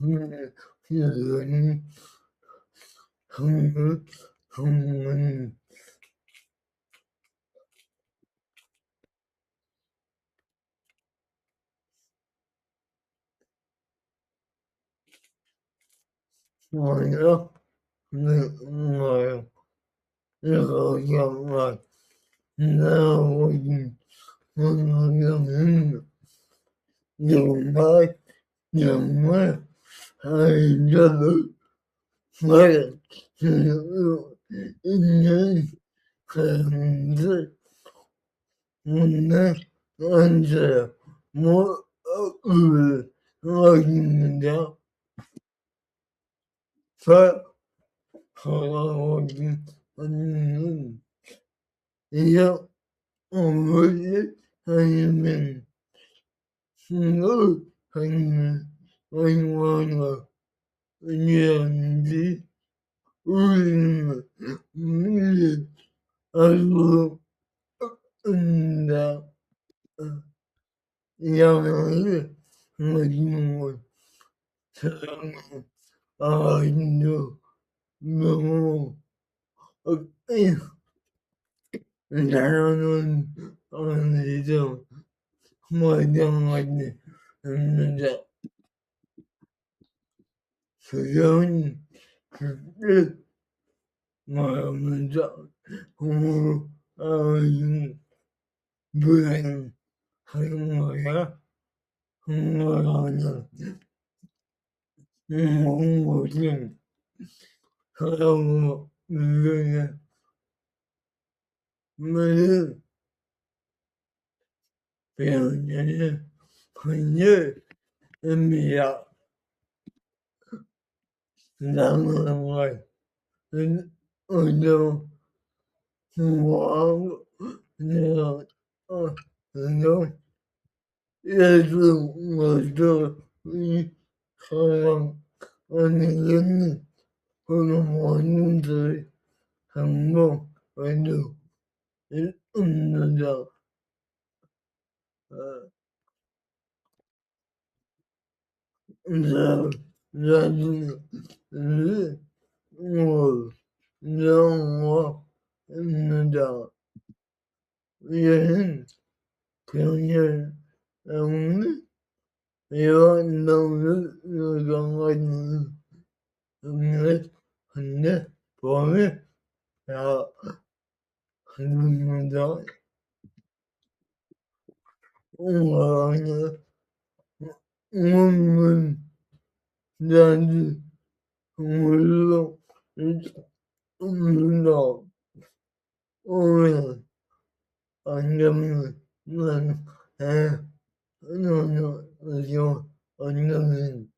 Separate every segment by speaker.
Speaker 1: Hương hương hương ngoài đó ngoài rồi rồi nào mình dùng mới dùng mới hay giờ mới nên hình mình anh mỗi người mình phải hỏi anh yêu người hay mình ngữ hành anh ngoan nhiều gì ui mình anh đã giao nói mình ngồi thường ở nhiều nhiều 나는 이제 뭐 이런 건데 있는데 그런 그때 말하면서 불행 하는 거야 거라는 뭐지 그러고 이제 뭐를 배우냐면 그냥 의미야 나는 걸 어느 뭐 내가 그냥 예수 먼저 이 사랑 아니겠니? 그런 원인들이 항목 외도 없는다. 나중에 뭐 영어 없는다. 얘는 그냥 없는 이런 놈을 요청하는 없는 근데 보면 야 한문다 옹호하는 문문 나지 물로 없는다 오면 안되면 난해 너는 안되면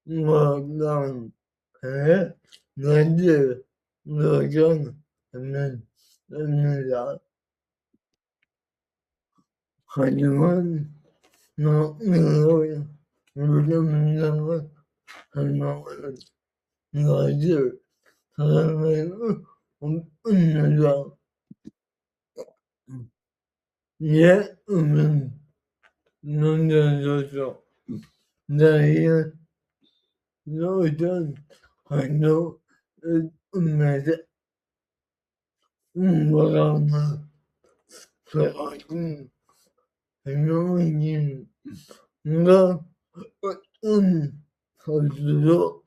Speaker 1: 뭐난 해 나지 너전 하면 됩니다. 하지만 너는 모르는 하나는 나지 사랑을 없는다. 예음은 논쟁에서 나의 노전 환경 음에서 뭐라나 저하고 행동이 나 어떤 것으로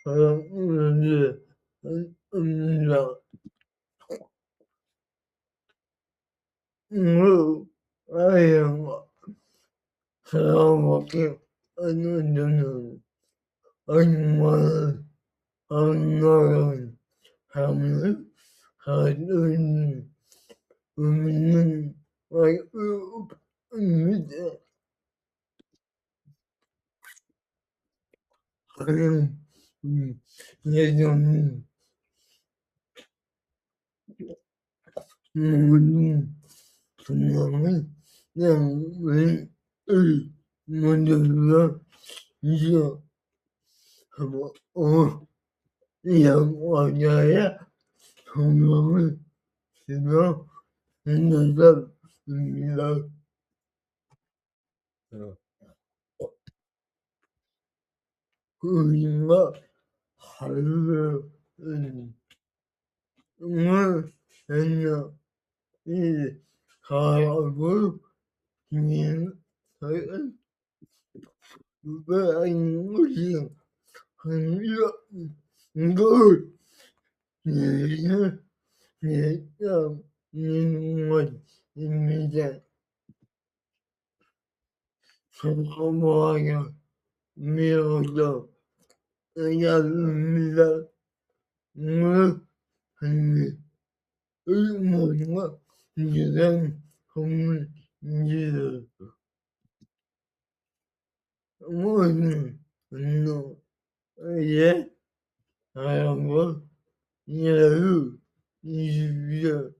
Speaker 1: 사람을 없는다. 아예 사람밖에 안 되는 얼마나 안나는 사람을 가진 의미는 알고 있습니다. 하는 예전에 모든 사람은 양을 먼저 이제 하고 양와야야 성령을 지며 있는 사람입니다. 그림과 하루를 정말 옛날 이 가라고 있는 사연 왜 있는 것이 아니라 이걸 내리는 내가 있는 것입니다. 성공하여 미워서 의아합니다. 오늘 하는 의문과 이런 고민입니다. 모든 분노에 하여금 이해를 이루려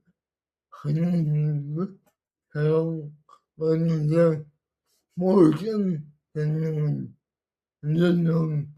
Speaker 1: 하는 사용하는 모든 권능은 인정합니다.